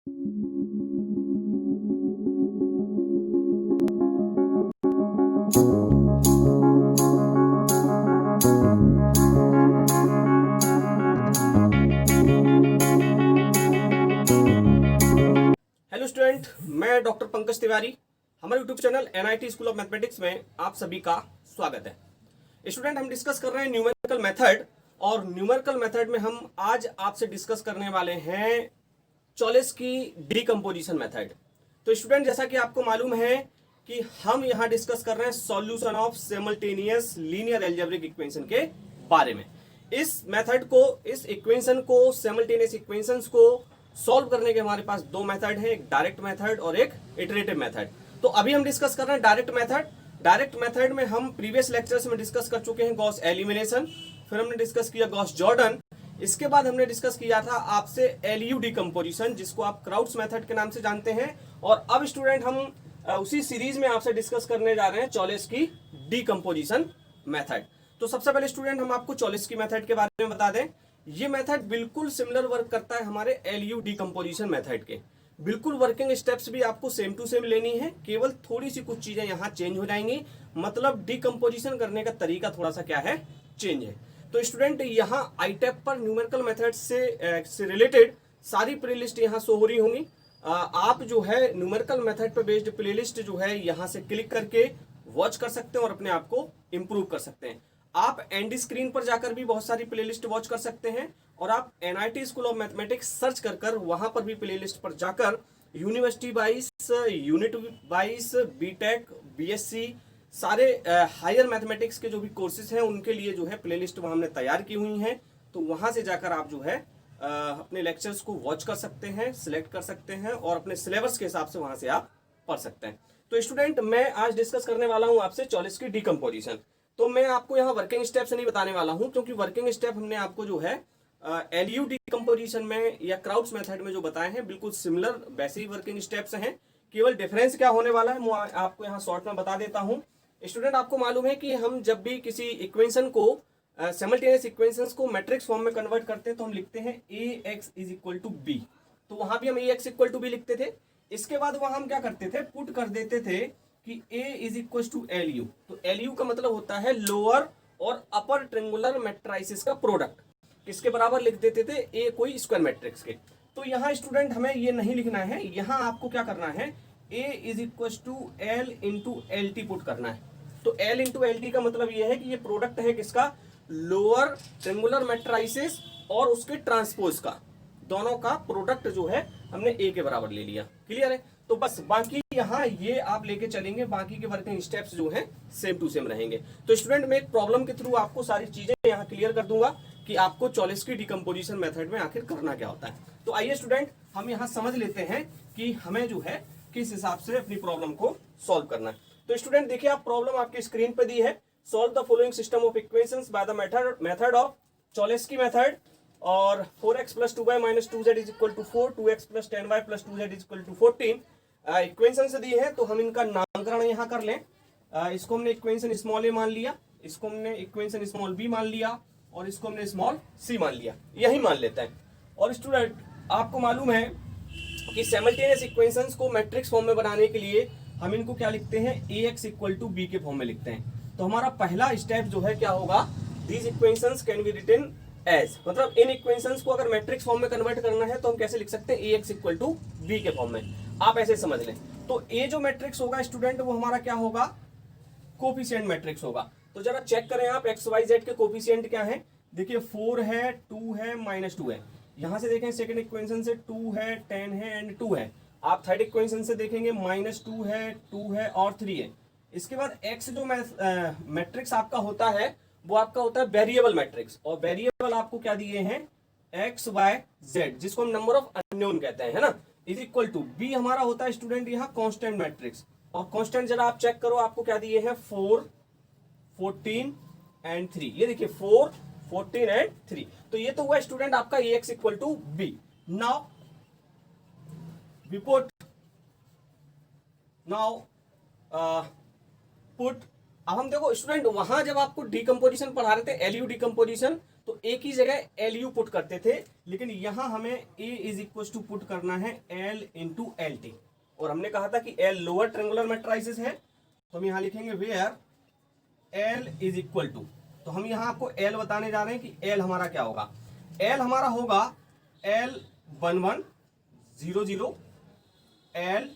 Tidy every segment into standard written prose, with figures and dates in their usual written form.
Hello student, मैं doctor Pankaj Tiwari. हमारे YouTube channel NIT school of mathematics में आप सभी का स्वागत है। स्टूडेंट, हम डिस्कस कर रहे हैं न्यूमेरिकल मेथड, और न्यूमेरिकल मेथड में हम आज आपसे डिस्कस करने वाले हैं चॉलिस की डीकंपोजिशन मेथड। तो स्टूडेंट, जैसा कि आपको मालूम है कि हम यहाँ डिस्कस कर रहे हैं solution of simultaneous linear algebraic equation के बारे में। इस मेथड को, इस इक्वेशन को, सिमल्टेनियस इक्वेशंस को सॉल्व करने के हमारे पास दो मेथड है, एक डायरेक्ट मेथड और एक इटरेटिव मेथड। तो अभी हम डिस्कस कर रहे हैं डायरेक्ट मेथड। डायरेक्ट मेथड में हम प्रीवियस लेक्चर्स में डिस्कस कर चुके हैं गॉस एलिमिनेशन, फिर हमने डिस्कस किया गॉस जॉर्डन, इसके बाद हमने डिस्कस किया था आपसे एलयू डीकंपोजिशन, जिसको आप क्राउड्स मेथड के नाम से जानते हैं। और अब स्टूडेंट हम उसी सीरीज में आपसे डिस्कस करने जा रहे हैं चॉलिस की डीकंपोजिशन मेथड। तो सबसे पहले स्टूडेंट हम आपको चॉलिस की मेथड के बारे में बता दें। ये मेथड बिल्कुल सिमिलर वर्क करता है हमारे एलयू डीकंपोजिशन मेथड के। बिल्कुल वर्किंग स्टेप्स भी आपको सेम टू सेम लेनी है, केवल थोड़ी सी कुछ चीजें यहाँ चेंज हो जाएंगी, मतलब डीकंपोजिशन करने का तरीका थोड़ा सा क्या है, चेंज है। तो स्टूडेंट, यहाँ आईटैप पर न्यूमेरिकल मेथड से रिलेटेड सारी प्लेलिस्ट यहाँ शो हो रही होंगी। आप जो है न्यूमेरिकल मेथड पर बेस्ड प्लेलिस्ट जो है यहाँ से क्लिक करके वॉच कर सकते हैं और अपने आप को इंप्रूव कर सकते हैं। आप एंड स्क्रीन पर जाकर भी बहुत सारी प्लेलिस्ट वॉच कर सकते हैं, और आप NIT school of mathematics search कर वहां पर भी प्लेलिस्ट पर जाकर university wise, unit wise, BTech, BSc, सारे हायर मैथमेटिक्स के जो भी कोर्सेज हैं उनके लिए जो है प्लेलिस्ट वहां हमने तैयार की हुई हैं। तो वहां से जाकर आप जो है अपने लेक्चर्स को वॉच कर सकते हैं, सिलेक्ट कर सकते हैं और अपने सिलेबस के हिसाब से वहां से आप पढ़ सकते हैं। तो स्टूडेंट, मैं आज डिस्कस करने वाला हूं आपसे चॉलिस की डीकंपोजिशन। तो मैं आपको यहाँ वर्किंग स्टेप्स नहीं बताने वाला हूँ, क्योंकि वर्किंग स्टेप हमने आपको जो है एलयू डीकंपोजिशन में या क्राउड्स मेथड में जो बताए हैं बिल्कुल सिमिलर वैसे ही वर्किंग स्टेप्स हैं। केवल डिफरेंस क्या होने वाला है मैं आपको यहाँ शॉर्ट में बता देता हूँ। स्टूडेंट, आपको मालूम है कि हम जब भी किसी इक्वेशन को, सिमल्टेनियस इक्वेशंस को मैट्रिक्स फॉर्म में कन्वर्ट करते हैं तो हम लिखते हैं A X is equal to B. तो वहां भी हम A X equal to B लिखते थे। इसके बाद वहां हम क्या करते थे, पुट कर देते थे कि a is equal to L U. तो एल यू का मतलब होता है लोअर और अपर ट्रिंगुलर मैट्राइसिस का प्रोडक्ट। किसके बराबर लिख देते थे, ए कोई स्क्वायर मैट्रिक्स के। तो यहाँ स्टूडेंट हमें ये नहीं लिखना है, यहाँ आपको क्या करना है, a is equal to L into L T put करना है। तो एल इंटू एल टी का मतलब ये है कि ये प्रोडक्ट है किसका, लोअर ट्रिंगुलर मैट्राइसिस और उसके ट्रांसपोज का, दोनों का प्रोडक्ट जो है हमने ए के बराबर ले लिया। क्लियर है? तो बस बाकी यहाँ ये आप लेके चलेंगे, बाकी के वर्किंग स्टेप्स जो हैं सेम टू सेम रहेंगे। तो स्टूडेंट, मैं एक प्रॉब्लम के थ्रू आपको सारी चीजें यहाँ क्लियर कर दूंगा कि आपको चॉलिस की डीकंपोजिशन मेथड में आखिर करना क्या होता है। तो आइए स्टूडेंट, हम यहाँ समझ लेते हैं कि हमें जो है किस हिसाब से अपनी प्रॉब्लम को सॉल्व करना है। तो स्टूडेंट देखिए, आप प्रॉब्लम आपकी स्क्रीन पर दी है। Solve the following system of equations by the method of Cholesky की मेथड। और 4x plus 2y minus 2z is equal to 4, 2x plus 10y plus 2z is equal to 14 equation से दी है। तो हम इनका नामकरण यहाँ कर लें। इसको हमने इक्वेशन स्मॉल ए मान लिया, इसको हमने इक्वेशन स्मॉल बी मान लिया, और इसको हमने स्मॉल सी मान लिया, यही मान लेते हैं। और स्टूडेंट, आपको मालूम है कि सिमल्टेनियस इक्वेशंस को मैट्रिक्स फॉर्म में बनाने के लिए हम इनको क्या लिखते हैं, A X equal to B के फॉर्म में लिखते हैं। तो हमारा पहला स्टेप जो है क्या होगा, these equations can be written as, मतलब इन इक्वेशंस को अगर मैट्रिक्स फॉर्म में कन्वर्ट करना है तो हम कैसे लिख सकते हैं, A X equal to B के फॉर्म में। आप ऐसे समझ लें। तो ए जो मैट्रिक्स होगा स्टूडेंट, वो हमारा क्या होगा, कोफिशिएंट मैट्रिक्स होगा। तो जरा चेक करें आप, एक्स वाई जेड के कोफिशिएंट क्या है। देखिए 4 है, 2 है, -2 है। यहां से देखें सेकंड इक्वेशन से 2 है, 10 है एंड 2 है। आप थर्ड इक्वेशन से देखेंगे -2 है, 2 है और 3 है। इसके बाद एक्स जो मैट्रिक्स आपका होता है वो आपका होता है वेरिएबल मैट्रिक्स, और वेरिएबल आपको क्या दिए हैं, एक्स वाई जेड, जिसको हम नंबर ऑफ अननोन कहते हैं, है ना, इज इक्वल टू बी हमारा होता है स्टूडेंट यहाँ कांस्टेंट मैट्रिक्स। और कांस्टेंट जरा आप चेक करो, आपको क्या दिए हैं, 4, 14 एंड 3। ये देखिए 4, 14 एंड 3। तो ये तो हुआ स्टूडेंट आपका A X equal to B. Now we put, now put, अब हम देखो स्टूडेंट, वहां जब आपको डीकंपोजिशन पढ़ा रहे थे, एलयू डीकंपोजिशन, तो तो ए की जगह एल यू पुट करते थे, लेकिन यहां हमें ए इज इक्वल टू पुट करना है एल इंटू एल टी। और हमने कहा था कि एल लोअर ट्रायंगुलर मैट्रिसेस है, तो हम यहां लिखेंगे where L is equal to, तो हम यहां आपको एल बताने जा रहे हैं कि एल हमारा क्या होगा। एल हमारा होगा एल 1100, एल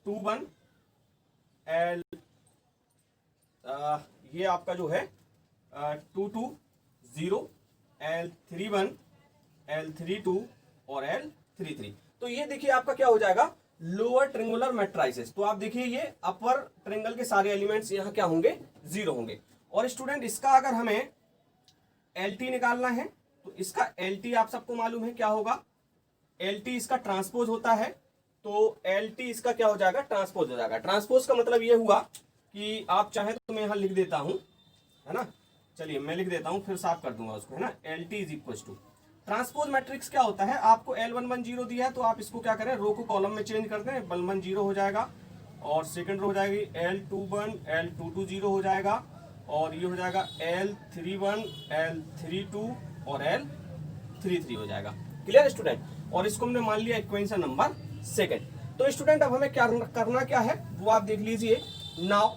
21, एल ये आपका जो है 220, एल 31, एल 32 और एल 33। तो ये देखिए आपका क्या हो जाएगा, लोअर ट्रायंगुलर मैट्रिसेस। तो आप देखिए ये अपर ट्रायंगल के सारे एलिमेंट्स यहाँ क्या होंगे, 0 होंगे। और स्टूडेंट इसका अगर हमें एल टी निकालना है तो इसका एल टी आप सबको मालूम है क्या होगा, एल टी इसका ट्रांसपोज होता है, तो एल टी इसका क्या हो जाएगा, ट्रांसपोज हो जाएगा। ट्रांसपोज का मतलब ये हुआ कि आप चाहे तो मैं यहाँ लिख देता हूँ, है ना, चलिए मैं लिख देता हूँ फिर साफ कर दूंगा उसको, है ना। L T is equal to transpose matrix क्या होता है, आपको L11 दिया है तो आप इसको क्या करें, रो को कॉलम में चेंज कर दें, L11 0 हो जाएगा और सेकंड रो हो जाएगी L21, L22 0 हो जाएगा और ये हो जाएगा L31, L32 और L33 हो जाएगा। Clear student. और इसको हमने मान लिया इक्वेशन नंबर सेकंड। तो स्टूडेंट अब हमें क्या करना क्या है वो आप देख लीजिए। नाउ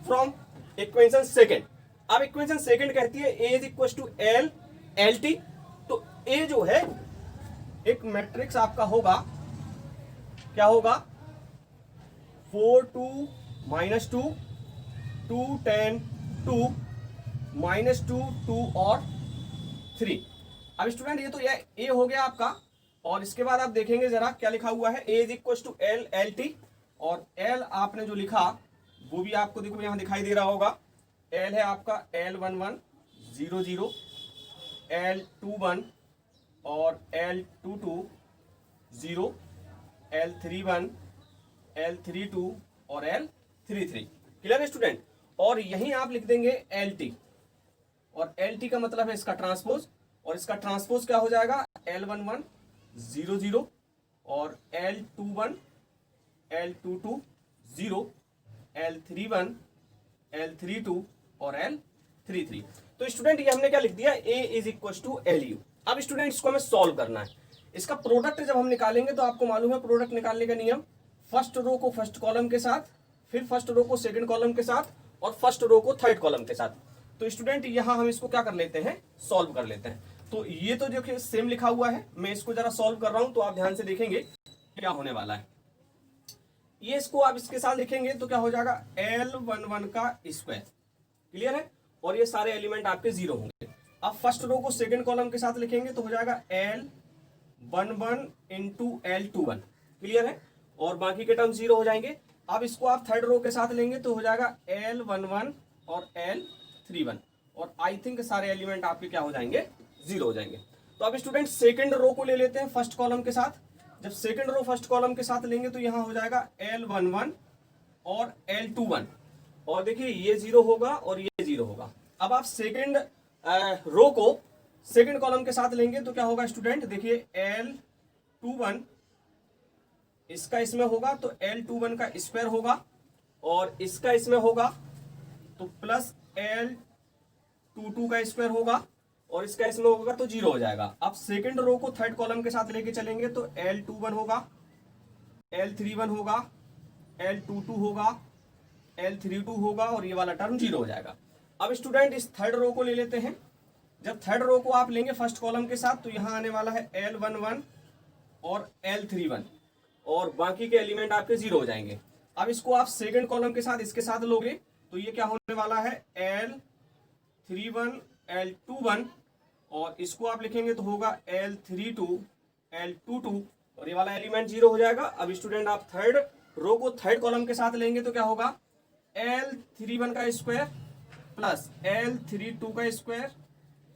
फ्रॉम इक्वेशन सेकंड, अब इक्वेशन सेकंड कहती है A is equal to L L T. तो ए जो है एक मैट्रिक्स आपका होगा, क्या होगा, 4 2 -2 2 10 2 -2 2 और 3। अब स्टूडेंट ये तो ये ए हो गया आपका, और इसके बाद आप देखेंगे जरा क्या लिखा हुआ है, A is equal to L L T. और एल आपने जो लिखा वो भी आपको देखो यहां दिखाई दे रहा होगा, एल है आपका L1100, L21 और L22 L31, L32 और L33। क्लियर है स्टूडेंट। और यहीं आप लिख देंगे LT, और LT का मतलब है इसका ट्रांसपोज, और इसका ट्रांसपोज क्या हो जाएगा, L1100 और L21 L22 L31 L32 और L33। तो स्टूडेंट ये हमने क्या लिख दिया, A is equal to L U. अब स्टूडेंट इसको हमें सॉल्व करना है। इसका प्रोडक्ट जब हम निकालेंगे तो आपको मालूम है प्रोडक्ट निकालने का नियम, फर्स्ट रो को फर्स्ट कॉलम के साथ, फिर फर्स्ट रो को सेकंड कॉलम के साथ, और फर्स्ट रो को थर्ड कॉलम के साथ। तो स्टूडेंट यहां हम इसको क्या कर लेते हैं, सॉल्व कर लेते हैं। तो ये तो देखिए सेम लिखा हुआ है, मैं इसको जरा सॉल्व कर रहा हूं तो आप ध्यान से देखेंगे क्या होने वाला है। ये इसको आप इसके साथ लिखेंगे तो क्या हो जाएगा, L11 का स्क्वायर। क्लियर है। और ये सारे एलिमेंट आपके 0 होंगे। अब फर्स्ट रो को सेकंड कॉलम के साथ लिखेंगे तो हो जाएगा L11 इंटू L21। क्लियर है। और बाकी के टर्म 0 हो जाएंगे। अब इसको आप थर्ड रो के साथ लेंगे तो हो जाएगा L11 और L31, और आई थिंक सारे एलिमेंट आपके क्या हो जाएंगे, 0 हो जाएंगे। तो अब स्टूडेंट सेकंड रो को ले लेते हैं फर्स्ट कॉलम के साथ। जब सेकंड रो फर्स्ट कॉलम के साथ लेंगे तो यहां हो जाएगा L11 और L21, और देखिए ये 0 होगा और ये 0 होगा। अब आप सेकंड रो को सेकंड कॉलम के साथ लेंगे तो क्या होगा स्टूडेंट, देखिए L21 इसका इसमें होगा तो L21 का स्क्वायर होगा, और इसका इसमें होगा तो प्लस L22 का स्क्वायर होगा, और इसका इसमें होगा तो 0 हो जाएगा। अब सेकंड रो को थर्ड कॉलम के साथ लेके चलेंगे तो L21 होगा, L31 होगा, L22 होगा, L32 होगा, और ये वाला टर्म 0 हो जाएगा। अब स्टूडेंट इस थर्ड रो को ले लेते हैं। जब थर्ड रो को आप लेंगे फर्स्ट कॉलम के साथ तो यहां आने वाला है L11 और L31, और बाकी के एलिमेंट आपके 0 हो जाएंगे। अब इसको आप सेकंड कॉलम के साथ इसके साथ लोगे तो ये क्या होने वाला है, L31 L21, और इसको आप लिखेंगे तो होगा L32 L22, और ये वाला एलिमेंट 0 हो जाएगा। अब स्टूडेंट आप थर्ड रो को थर्ड कॉलम के साथ लेंगे तो क्या होगा, L31 का स्क्वायर प्लस L32 का स्क्वायर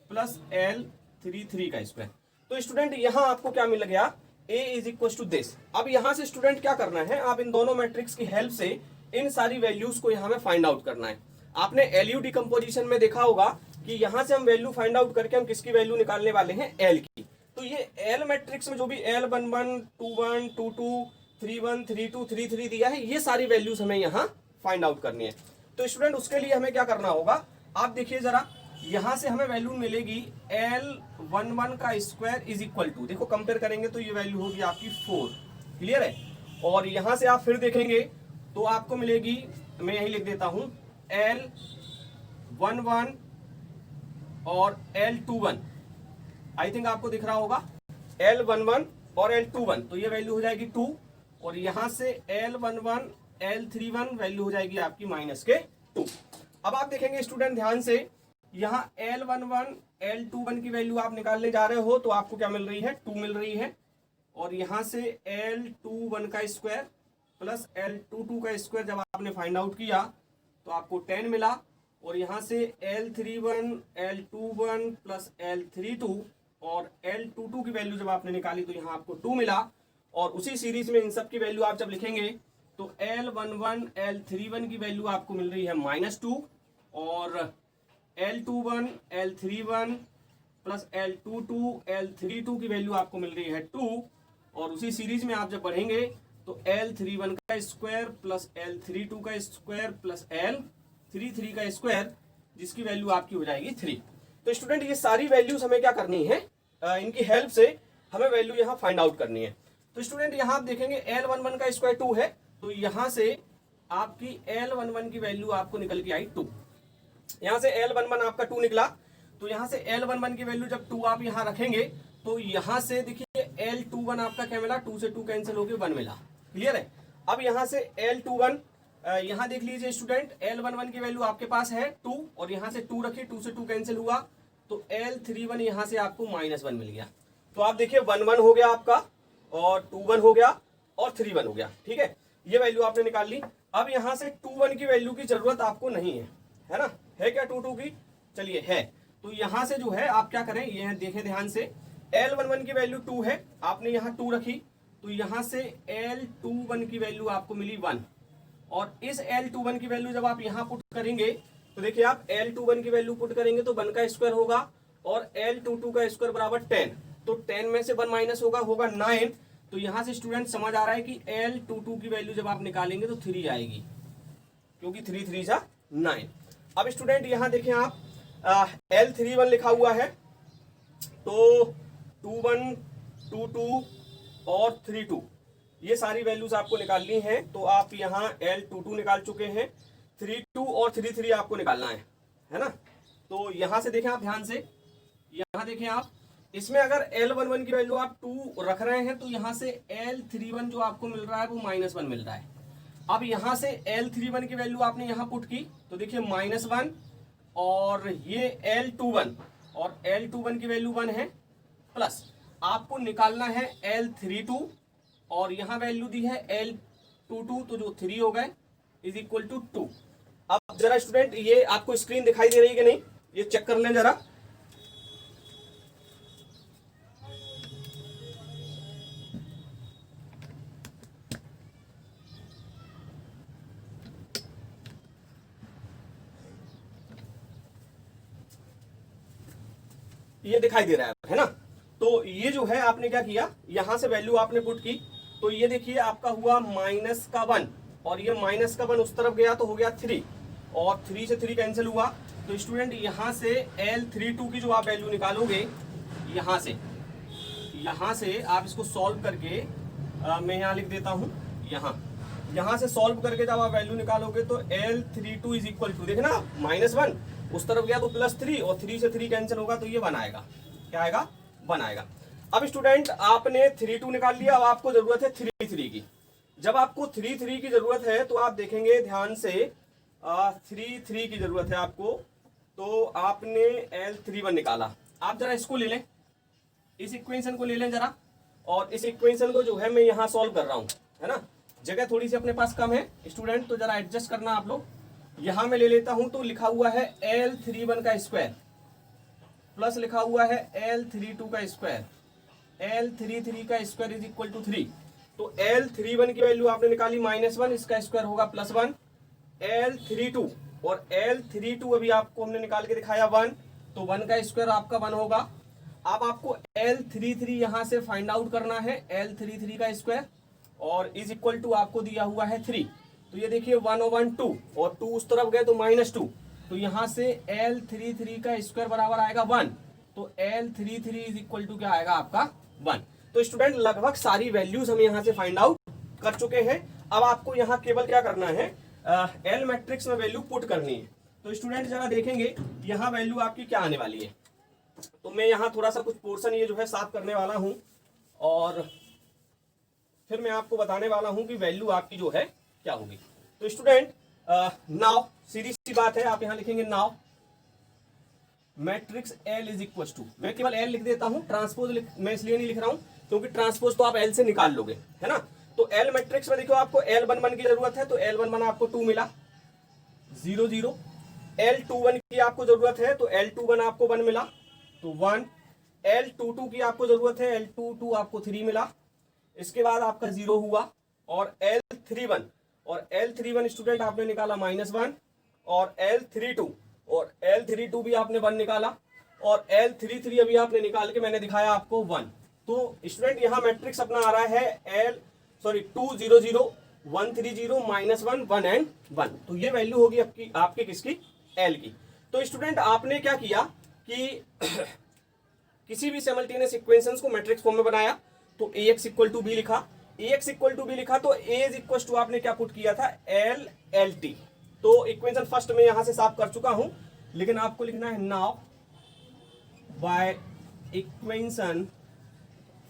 प्लस L33 का स्क्वायर। तो स्टूडेंट यहां आपको क्या मिल गया, A is equal to this. अब यहां से स्टूडेंट क्या करना है, आप इन दोनों मैट्रिक्स की हेल्प से इन सारी वैल्यूज को यहां में फाइंड आउट करना है। आपने एलयू डिकम्पोजिशन में देखा होगा कि यहां से हम वैल्यू फाइंड आउट करके हम किसकी वैल्यू निकालने वाले हैं, एल की। तो ये एल मैट्रिक्स में जो भी L11 21 22 31 32 33 दिया है, ये सारी वैल्यूज हमें यहाँ फाइंड आउट करनी है। तो स्टूडेंट उसके लिए हमें क्या करना होगा, आप देखिए जरा, यहां से हमें वैल्यू मिलेगी L11 का स्क्वायर इज इक्वल टू, देखो कंपेयर करेंगे तो ये वैल्यू होगी आपकी 4, क्लियर है। और यहां से आप फिर देखेंगे तो आपको मिलेगी, मैं यही लिख देता हूं, L11 और L21, आई थिंक आपको दिख रहा होगा, L11 और L21, तो ये वैल्यू हो जाएगी 2, और यहां से L11 L31 वैल्यू हो जाएगी आपकी -2। अब आप देखेंगे स्टूडेंट ध्यान से, यहाँ L11 L21 की वैल्यू आप निकालने जा रहे हो तो आपको क्या मिल रही है, 2 मिल रही है, और यहां से L21 का स्क्वायर प्लस L22 का स्क्वायर जब आपने फाइंड आउट किया तो आपको 10 मिला, और यहां से L31 L21 प्लस L32 और L22 की वैल्यू जब आपने निकाली तो यहाँ आपको 2 मिला, और उसी सीरीज में इन सब की वैल्यू आप जब लिखेंगे तो L11 L31 की वैल्यू आपको मिल रही है -2, और L21 L31 plus L22 L32 की वैल्यू आपको मिल रही है 2, और उसी सीरीज में आप जब बढ़ेंगे तो L31 का स्क्वायर प्लस L32 का स्क्वायर प्लस L33 का स्क्वायर, जिसकी वैल्यू आपकी हो जाएगी 3। तो स्टूडेंट ये सारी वैल्यूज हमें क्या करनी है, इनकी हेल्प से हमें वैल्यू यहाँ फाइंड आउट करनी है। तो स्टूडेंट यहाँ आप देखेंगे L11 का स्क्वायर 2 है, तो यहाँ से आपकी L11 की वैल्यू आपको निकल के आई 2, यहाँ से L11 आपका 2 निकला, तो यहाँ से L11 की वैल्यू जब 2 आप यहाँ रखेंगे तो यहाँ से देखिए L21 आपका क्या मिला, 2 से 2 कैंसिल हो गए 1 मिला, क्लियर है। अब यहाँ से L21, यहाँ देख लीजिए स्टूडेंट, L11 की वैल्यू आपके पास है 2, और यहाँ से 2 रखी, 2 से 2 कैंसिल हुआ, तो L31 यहाँ से आपको -1 मिल गया। तो आप देखिए 1 1 हो गया आपका, और 2 1 हो गया, और 3 1 हो गया, ठीक है, ये वैल्यू आपने निकाल ली। अब यहाँ से 2 1 की वैल्यू की जरूरत आपको नहीं है ना, है क्या 2 2 की, चलिए है, तो यहाँ से जो है आप क्या करें, ये देखें ध्यान से, L11 की वैल्यू 2 है, आपने यहाँ 2 रखी, तो यहाँ से L21 की वैल्यू आपको मिली 1, और इस L21 की वैल्यू जब आप यहाँ पुट करेंगे तो देखिए आप L21 की वैल्यू पुट करेंगे तो 1 का स्क्वायर होगा, और L22 का स्क्वायर बराबर 10, तो 10 में से 1 माइनस होगा 9, तो यहाँ से स्टूडेंट समझ आ रहा है कि L22 की वैल्यू जब आप निकालेंगे तो 3 आएगी, क्योंकि 3 3 जा 9। अब स्टूडेंट यहाँ देखें आप, L31 लिखा हुआ है, तो 2 1 2 2 और 3 2, ये सारी वैल्यूज आपको निकालनी है, तो आप यहाँ L22 निकाल चुके हैं, 3 2 और 3 3 आपको निकालना है ना। तो यहाँ से देखें आप ध्यान से, यहाँ देखें आप, इसमें अगर L11 की वैल्यू आप 2 रख रहे हैं तो यहाँ से L31 जो आपको मिल रहा है वो -1 मिल रहा है। अब यहाँ से L31 की वैल्यू आपने यहाँ पुट की तो देखिए -1, और ये L21, और L21 की वैल्यू 1 है, प्लस आपको निकालना है L32, और यहाँ वैल्यू दी है L22, तो जो 3 हो गए इज इक्वल टू 2। अब जरा स्टूडेंट ये आपको स्क्रीन दिखाई दे रही है कि नहीं, ये चेक कर लें जरा। ये दिखाई दे रहा है ना। तो ये जो है आपने क्या किया, यहां से वैल्यू आपने पुट की, तो ये देखिए आपका हुआ -1, और ये -1 उस तरफ गया तो हो गया 3, और 3 से 3 कैंसिल हुआ, तो स्टूडेंट यहां से L32 की जो आप वैल्यू निकालोगे, यहां से आप इसको सॉल्व करके, मैं यहाँ लिख देता हूं, यहाँ से सॉल्व करके जब आप वैल्यू निकालोगे तो L32 इज इक्वल टू, देखना -1 उस तरफ गया तो +3, और 3 से 3 कैंसिल होगा तो ये 1 आएगा, क्या आएगा, 1 आएगा। अब स्टूडेंट आपने 3 2 निकाल लिया, अब आपको जरूरत है 3 3 की। जब आपको 3 3 की जरूरत है तो आप देखेंगे ध्यान से, 3 3 की जरूरत है आपको, तो आपने L31 निकाला। आप जरा इसको ले लें, इस इक्वेशन को ले लें जरा, और इस इक्वेशन को जो है मैं यहाँ सॉल्व कर रहा हूँ, है ना, जगह थोड़ी सी अपने पास कम है स्टूडेंट, तो जरा एडजस्ट करना आप लोग। यहां मैं ले लेता हूं, तो लिखा हुआ है L31 का स्क्वायर, प्लस लिखा हुआ है L32 का स्क्वायर, L33 का स्क्वायर इज इक्वल टू 3। तो L31 की वैल्यू आपने निकाली -1, इसका स्क्वायर होगा +1, L32 और L32 अभी आपको हमने निकाल के दिखाया 1, तो 1 का स्क्वायर आपका 1 होगा। अब आपको L33 यहां से फाइंड आउट करना है, L33 का स्क्वायर, और इज इक्वल टू आपको दिया हुआ है 3, तो ये देखिए 1 और 1 2 और 2 उस तरफ गए तो -2, तो यहाँ से L33 का स्क्वायर बराबर आएगा 1, तो L33 इज इक्वल टू क्या आएगा आपका 1। तो स्टूडेंट लगभग सारी वैल्यूज हम यहाँ से फाइंड आउट कर चुके हैं। अब आपको यहाँ केवल क्या करना है, एल मैट्रिक्स में वैल्यू पुट करनी है। तो स्टूडेंट जरा देखेंगे यहाँ वैल्यू आपकी क्या आने वाली है। तो मैं यहाँ थोड़ा सा कुछ पोर्शन ये जो है साफ करने वाला हूँ और फिर मैं आपको बताने वाला हूँ कि वैल्यू आपकी जो है क्या होगी। तो स्टूडेंट नाउ सीधी सी बात है, आप यहाँ लिखेंगे now matrix L is equal to, मैं केवल एल लिख देता हूँ, ट्रांसपोज मैं इसलिए नहीं लिख रहा हूँ क्योंकि ट्रांसपोज तो आप एल से निकाल लोगे, है ना। तो एल मैट्रिक्स में देखो आपको L11 की जरूरत है, तो L11 आपको 2 मिला 0 0। L21 की आपको जरूरत है तो L21 आपको 1 मिला तो 1। L22 की आपको जरूरत है, L22 आपको 3 मिला, इसके बाद आपका 0 हुआ। और L31 स्टूडेंट आपने निकाला -1, और L32 भी आपने 1 निकाला, और L33 अभी आपने निकाल के मैंने दिखाया आपको 1। तो स्टूडेंट यहाँ मैट्रिक्स अपना आ रहा है 2 0 0 1 3 0 -1 1 एंड 1। तो ये वैल्यू होगी आपकी किसकी, L की। तो स्टूडेंट आपने क्या किया कि किसी भी सिमल्टेनियस इक्वेशंस को मैट्रिक्स फॉर्म में बनाया, तो Ax = B लिखा, तो A इज टू आपने क्या पुट किया था, LLT। तो इक्वेशन फर्स्ट में यहां से साफ कर चुका हूं, लेकिन आपको लिखना है नाउ बाय इक्वेशन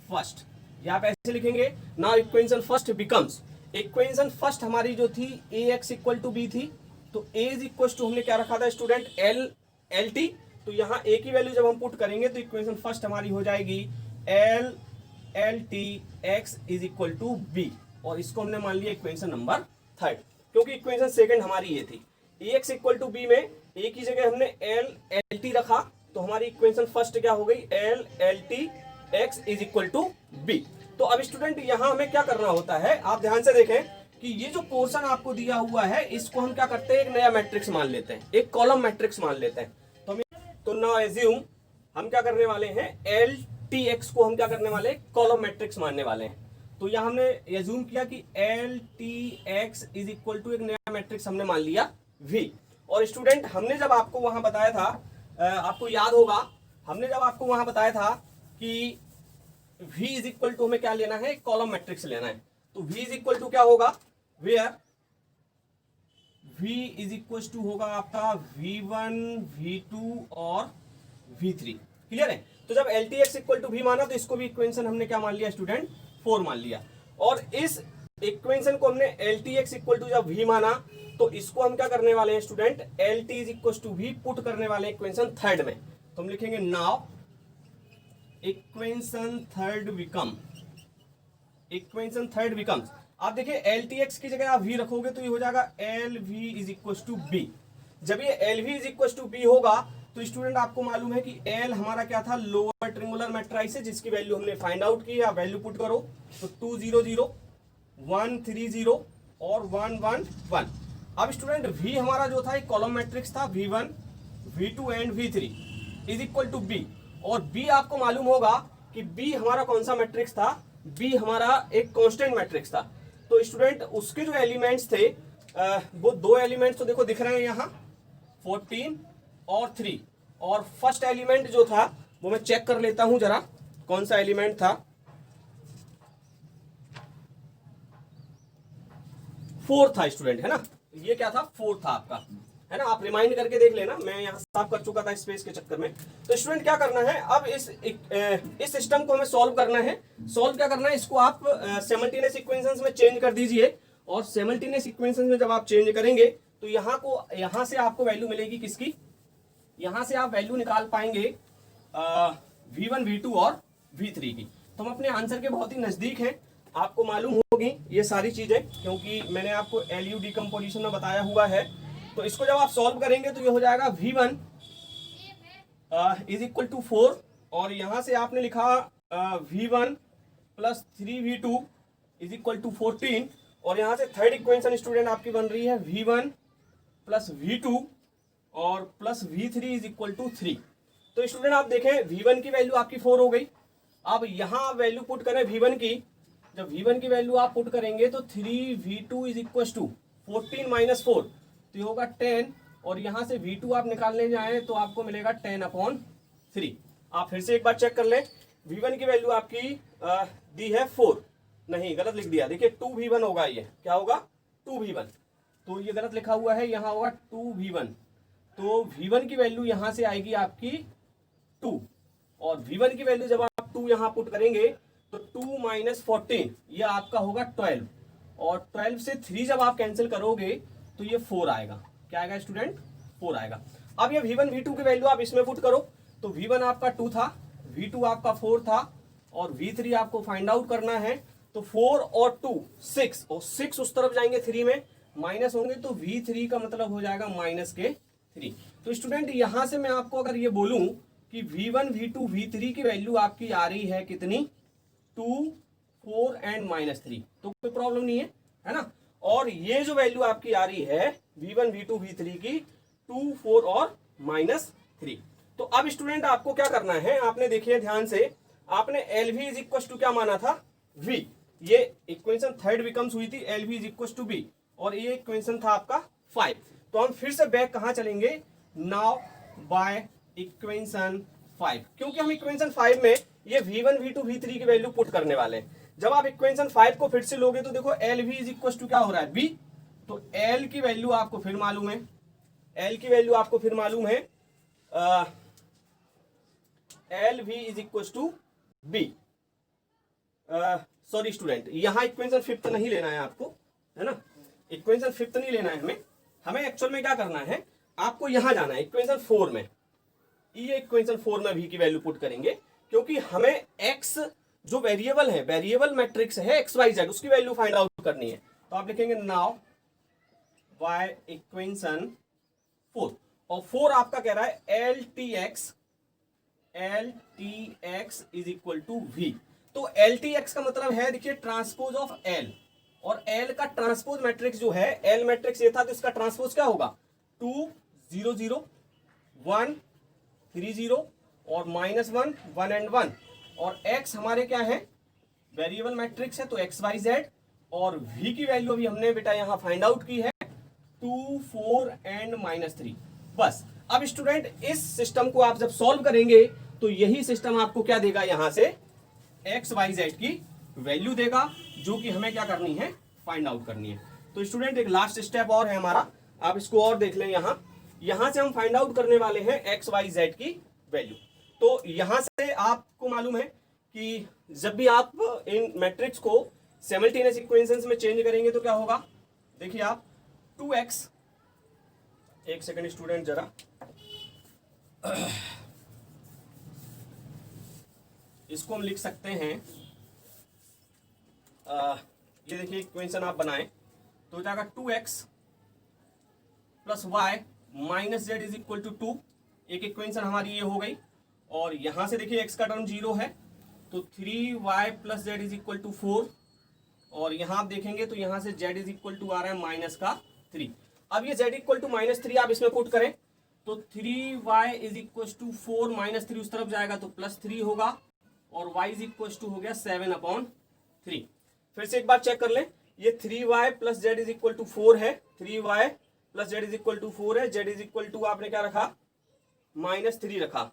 फर्स्ट, या आप ऐसे लिखेंगे now equation first becomes, equation first हमारी जो थी Ax = B थी, तो A इज टू हमने क्या रखा था स्टूडेंट, LLT। तो यहाँ A की वैल्यू जब हम पुट करेंगे तो इक्वेशन फर्स्ट हमारी हो जाएगी LLT x is equal to B, और इसको हमने मान लिया इक्वेशन नंबर 3, क्योंकि इक्वेशन सेकंड हमारी ये थी। Ax = B में A की जगह हमने LLT रखा, तो हमारी इक्वेशन फर्स्ट क्या हो गई, LLT x is equal to B। तो अब स्टूडेंट यहाँ हमें क्या करना होता है, आप ध्यान से देखें कि ये जो पोर्शन आपको दिया हुआ है इसको हम क्या करते हैं, एक नया मैट्रिक्स मान लेते हैं, एक कॉलम मैट्रिक्स मान लेते हैं। तो नाउ एज्यूम हम क्या करने वाले हैं, LTX को हम क्या करने वाले हैं, कॉलम मैट्रिक्स मानने वाले हैं। तो यहाँ हमने एज्यूम किया कि LTX इज इक्वल टू एक नया मैट्रिक्स हमने मान लिया V। और स्टूडेंट हमने जब आपको वहां बताया था, आपको याद होगा हमने जब आपको वहां बताया था कि V इज इक्वल टू हमें क्या लेना है, कॉलम मैट्रिक्स लेना है। तो V इज इक्वल टू क्या होगा, where V is equal to होगा आपका V1 V2 और V3। क्लियर है। तो जब LTX = V माना तो इसको भी इक्वेशन हमने क्या मान लिया स्टूडेंट, 4 मान लिया। और इस इक्वेशन को हमने LTX = जब V माना तो इसको हम क्या करने वाले हैं student, LT is V put करने वाले इक्वेशन थर्ड में। तो हम लिखेंगे नाउ इक्वेशन थर्ड बिकम्स, आप देखिए LTX की जगह आप V रखोगे तो ये हो जाएगा LV is equal to B। जब ये LV is equal to B होगा तो स्टूडेंट आपको मालूम है कि L हमारा क्या था, लोअर ट्रिंगुलर मैट्रिक्स है, जिसकी वैल्यू हमने फाइंड आउट की, आप वैल्यू पुट करो तो 2 0 0 1 3 0 और 1 1 1। अब स्टूडेंट V हमारा जो था एक कॉलम मैट्रिक्स था, V1 V2 and V3 is equal to B। और B आपको मालूम होगा कि B हमारा कौन सा मैट्रिक्स था, B हमारा एक कांस्टेंट मैट्रिक्स था। तो स्टूडेंट उसके जो एलिमेंट्स थे वो 2 एलिमेंट्स तो देखो दिख रहे हैं यहाँ 14 और 3, और फर्स्ट एलिमेंट जो था वो मैं चेक कर लेता हूं जरा कौन सा एलिमेंट था, 4 था स्टूडेंट, है ना। ये क्या था, 4 था आपका, है ना। आप रिमाइंड करके देख लेना, मैं यहाँ साफ कर चुका था स्पेस के चक्कर में। तो स्टूडेंट क्या करना है, अब इस सिस्टम को हमें सॉल्व करना है। सॉल्व क्या करना है, इसको आप सिमल्टेनियस इक्वेशंस में चेंज कर दीजिए, और सिमल्टेनियस इक्वेशंस में जब आप चेंज करेंगे तो यहाँ से आपको वैल्यू मिलेगी किसकी, यहाँ से आप वैल्यू निकाल पाएंगे V1 V2 और V3 की। तो हम अपने आंसर के बहुत ही नजदीक हैं, आपको मालूम होगी ये सारी चीजें, क्योंकि मैंने आपको LU डिकम्पोजिशन में बताया हुआ है। तो इसको जब आप सॉल्व करेंगे तो ये हो जाएगा V1 इज इक्वल टू 4, और यहां से आपने लिखा V1 plus 3V2 is equal to 14, और यहां से थर्ड इक्वेशन स्टूडेंट आपकी बन रही है V1 प्लस V2 और plus V3 is equal to 3। तो स्टूडेंट आप देखें V1 की वैल्यू आपकी 4 हो गई। अब यहां वैल्यू पुट करें V1 की, जब V1 की वैल्यू आप पुट करेंगे तो 3V2 is equal to 14 minus 4 तो ये होगा 10, और यहां से V2 आप निकालने जाए तो आपको मिलेगा 10/3। आप फिर से एक बार चेक कर लें, V1 की वैल्यू आपकी दी है 4, नहीं गलत लिख दिया, देखिए 2V1 होगा, ये क्या होगा 2V1, तो ये गलत लिखा हुआ है, यहाँ होगा 2V1, तो V1 की वैल्यू यहां से आएगी आपकी 2, और V1 की वैल्यू जब आप 2 यहां पुट करेंगे तो 2 माइनस 14 ये आपका होगा 12, और 12 से 3 जब आप कैंसिल करोगे तो ये 4 आएगा। क्या आएगा स्टूडेंट? 4 आएगा। अब ये V1 V2 की वैल्यू आप इसमें पुट करो, तो V1 आपका 2 था, V2 आपका 4 था, और V3 आपको फाइंड आउट करना है, तो 4 और 2 6, और 6 उस तरफ जाएंगे 3 में माइनस होंगे, तो V3 का मतलब हो जाएगा माइनस के 3। तो स्टूडेंट यहां से मैं आपको अगर ये बोलूं कि V1 V2 V3 की वैल्यू आपकी आ रही है कितनी, 2 4 एंड -3, तो कोई प्रॉब्लम नहीं है ना। और ये जो वैल्यू आपकी आ रही है V1 V2 V3 की 2 4 और -3। तो अब स्टूडेंट आपको क्या करना है, आपने देखिए ध्यान से, आपने LV इज इक्वल टू क्या माना था, V, ये इक्वेशन थर्ड बिकम्स हुई थी LV is equal to B, और ये इक्वेशन था आपका 5। तो हम फिर से बैक कहां चलेंगे, नाउ बाय इक्वेशन 5, क्योंकि हम इक्वेशन 5 में ये V1 V2 V3 की वैल्यू पुट करने वाले हैं। जब आप इक्वेशन 5 को फिर से लोगे तो देखो LV इज इक्वल टू क्या हो रहा है, B, तो L की वैल्यू आपको फिर मालूम है, L की वैल्यू आपको फिर मालूम है, LV is equal to B। Sorry student, यहां इक्वेशन 5 नहीं लेना है आपको, है ना, इक्वेशन 5 नहीं लेना है हमें एक्चुअल में क्या करना है, आपको यहां जाना है इक्वेशन 4 में, ये इक्वेशन 4 में V की वैल्यू पुट करेंगे, क्योंकि हमें X जो वेरिएबल है, वेरिएबल मैट्रिक्स है XYZ, उसकी वैल्यू फाइंड आउट करनी है। तो आप लिखेंगे नाउ बाय इक्वेशन 4, और 4 आपका कह रहा है LTX is equal to V। तो LTX का मतलब है, देखिए ट्रांसपोज ऑफ L, और L का ट्रांसपोज मैट्रिक्स जो है, L मैट्रिक्स ये था, तो इसका ट्रांसपोज क्या होगा, 2 0 0 1 3 0 और -1 1 एंड 1, और X हमारे क्या है, वेरिएबल मैट्रिक्स है, तो XYZ, और V की वैल्यू अभी हमने बेटा यहां फाइंड आउट की है 2 4 एंड -3। बस अब स्टूडेंट इस सिस्टम को आप जब सॉल्व करेंगे तो यही सिस्टम आपको क्या देगा, यहां से XYZ की वैल्यू देगा, जो कि हमें क्या करनी है, फाइंड आउट करनी है। तो स्टूडेंट एक लास्ट स्टेप और है हमारा, आप इसको और देख लें, यहां से हम फाइंड आउट करने वाले हैं XYZ की वैल्यू। तो यहां से आपको मालूम है कि जब भी आप इन मैट्रिक्स को सिमल्टेनियस इक्वेशंस में चेंज करेंगे तो क्या होगा, देखिए आप 2x, एक सेकंड स्टूडेंट जरा, इसको हम लिख सकते हैं, ये देखिए इक्वेशन आप बनाएं तो हो जाएगा 2x plus Y minus Z is equal to 2, एक इक्वेशन हमारी ये हो गई। और यहां से देखिए x का टर्म 0 है, तो 3y plus Z is equal to 4, और यहां आप देखेंगे तो यहां से z इज इक्वल टू आ रहा है माइनस का 3। अब ये z इक्वल टू -3 आप इसमें पुट करें तो 3y इज इक्वल टू 4 -3 उस तरफ जाएगा तो +3 होगा, और y इज इक्वल टू हो गया 7/3। फिर से एक बार चेक कर लें, ये 3y plus Z is equal to 4 है, 3y plus Z is equal to 4 है, जेड इज इक्वल टू आपने क्या रखा, -3 रखा,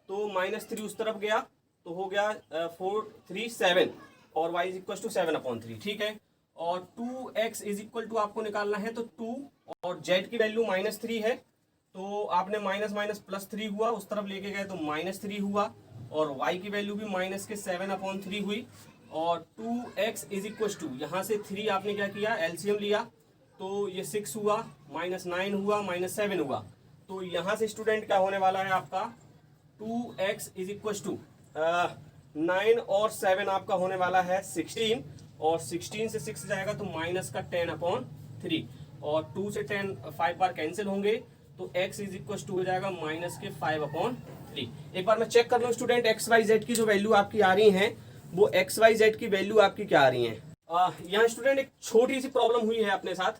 तो -3 उस तरफ गया तो हो गया 4 3 7, और y इज इक्वल टू 7/3, ठीक है। और 2x इज इक्वल टू आपको निकालना है तो 2, और z की वैल्यू -3 है, तो आपने माइनस माइनस +3 हुआ, उस तरफ लेके गए तो -3 हुआ, और y की वैल्यू भी माइनस के 7/3 हुई, और 2x इज इक्वल टू यहाँ से 3 आपने क्या किया, एलसीएम लिया, तो ये 6 हुआ, -9 हुआ, -7 हुआ, तो यहाँ से स्टूडेंट क्या होने वाला है आपका 2x इज इक्वल टू 9 और 7 आपका होने वाला है 16, और 16 से 6 जाएगा तो माइनस का 10/3, और 2 से 10 5 बार कैंसिल होंगे तो x इज इक्वल टू हो जाएगा माइनस के 5/3। एक बार मैं चेक कर लूँ स्टूडेंट, XYZ की जो वैल्यू आपकी आ रही है वो XYZ की वैल्यू आपकी क्या आ रही है। यहाँ स्टूडेंट एक छोटी सी प्रॉब्लम हुई है अपने साथ।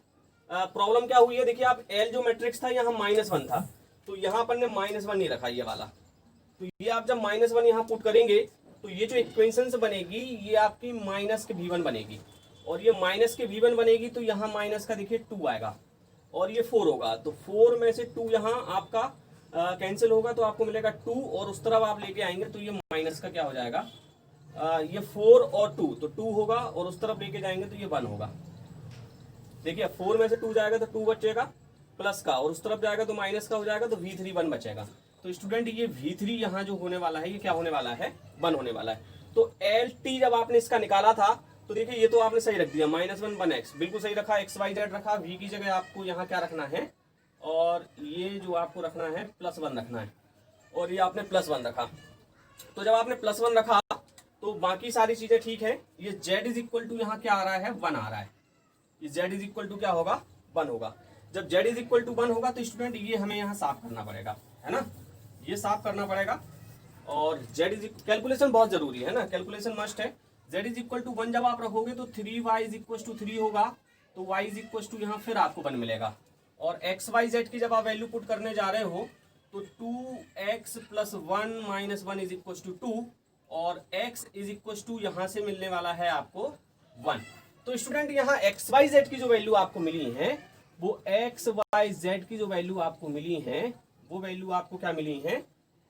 प्रॉब्लम क्या हुई है, देखिए आप L जो मैट्रिक्स था यहाँ -1 था, तो यहाँ पर ने -1 नहीं रखा ये वाला, तो ये आप जब -1 यहाँ पुट करेंगे तो ये जो इक्वेशन बनेगी ये आपकी माइनस के V1 बनेगी, और ये माइनस के V1 बनेगी तो यहाँ माइनस का देखिए 2 आएगा और ये 4 होगा, तो 4 में से 2 यहाँ आपका कैंसिल होगा तो आपको मिलेगा 2 और उस तरफ आप लेके आएंगे तो ये माइनस का क्या हो जाएगा, ये 4 और 2 तो 2 होगा और उस तरफ लेके जाएंगे तो ये 1 होगा। देखिए 4 में से 2 जाएगा तो 2 बचेगा प्लस का और उस तरफ जाएगा तो माइनस का हो जाएगा तो V3 1 बचेगा। तो स्टूडेंट ये V3 यहाँ जो होने वाला है ये क्या होने वाला है, 1 होने वाला है। तो LT जब आपने इसका निकाला था तो देखिए ये तो आपने सही रख दिया, -1 1x बिल्कुल सही रखा, XYZ रखा, V की जगह आपको यहाँ क्या रखना है और ये जो आपको रखना है +1 रखना है और ये आपने +1 रखा। तो जब आपने +1 रखा तो बाकी सारी चीजें ठीक है। ये Z इज इक्वल टू यहाँ क्या आ रहा है, 1 आ रहा है। ये Z इज इक्वल टू क्या होगा, 1 होगा। जब Z इज इक्वल टू 1 होगा तो स्टूडेंट ये हमें यहाँ साफ करना पड़ेगा, है ना, ये साफ करना पड़ेगा। और Z इज कैलकुलेशन बहुत जरूरी है ना, कैलकुलेशन मस्ट है। Z इज इक्वल टू 1 जब आप रखोगे तो 3y इज इक्वल टू 3 होगा तो y इज इक्वल टू यहाँ फिर आपको 1 मिलेगा। और XYZ की जब आप वैल्यू पुट करने जा रहे हो तो 2x + 1 - 1 इज इक्वल टू 2 और x इज इक्वल टू यहाँ से मिलने वाला है आपको 1। तो स्टूडेंट यहाँ XYZ की जो वैल्यू आपको मिली है वो XYZ की जो वैल्यू आपको मिली है वो वैल्यू आपको क्या मिली है,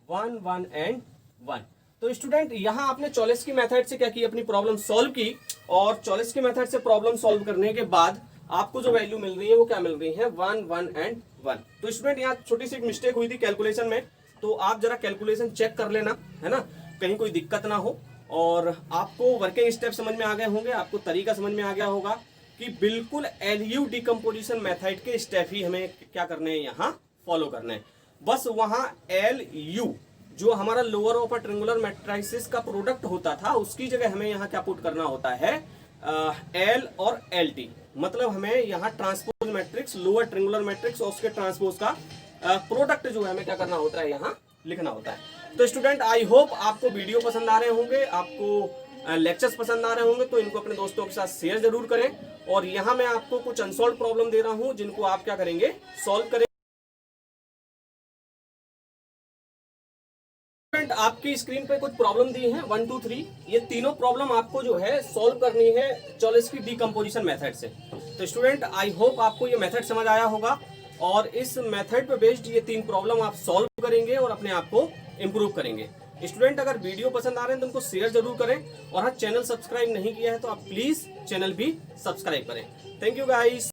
1 1 एंड 1। तो स्टूडेंट यहाँ आपने चॉलिस की मेथड से क्या की, अपनी प्रॉब्लम सॉल्व की और चॉलिस की मेथड से प्रॉब्लम सॉल्व करने के बाद आपको जो वैल्यू मिल रही है वो क्या मिल रही है, 1 1 एंड 1। तो स्टूडेंट यहाँ छोटी सी एक मिस्टेक हुई थी कैलकुलेशन में, तो आप जरा कैलकुलेशन चेक कर लेना, है ना, कहीं कोई दिक्कत ना हो। और आपको वर्किंग स्टेप समझ में आ गए होंगे, आपको तरीका समझ में आ गया होगा कि बिल्कुल LU डिकम्पोजिशन मेथड के स्टेप ही हमें क्या करने हैं, यहाँ फॉलो करने हैं। बस वहाँ LU जो हमारा लोअर ऑफ ट्रिंगुलर मैट्रिसेस का प्रोडक्ट होता था उसकी जगह हमें यहाँ क्या पुट करना होता है, L और LT, मतलब हमें यहाँ ट्रांसपोज मैट्रिक्स, लोअर ट्रिंगुलर मैट्रिक्स और उसके ट्रांसपोज का प्रोडक्ट जो है हमें क्या करना होता है, यहाँ लिखना होता है। तो स्टूडेंट आई होप आपको वीडियो पसंद आ रहे होंगे, आपको लेक्चर्स पसंद आ रहे होंगे, तो इनको अपने दोस्तों के साथ शेयर जरूर करें। और यहाँ मैं आपको कुछ अनसॉल्व प्रॉब्लम दे रहा हूँ जिनको आप क्या करेंगे, सॉल्व करें। आपकी स्क्रीन पे कुछ प्रॉब्लम दी है 1 2 3, ये तीनों प्रॉब्लम आपको जो है सॉल्व करनी है चॉलिस की डिकम्पोजिशन मेथड से। तो स्टूडेंट आई होप आपको ये मेथड समझ आया होगा और इस मेथड पे बेस्ड ये 3 प्रॉब्लम आप सॉल्व करेंगे और अपने आप को इंप्रूव करेंगे। स्टूडेंट अगर वीडियो पसंद आ रहे हैं तो उनको शेयर जरूर करें और हाँ, चैनल सब्सक्राइब नहीं किया है तो आप प्लीज चैनल भी सब्सक्राइब करें। Thank you guys.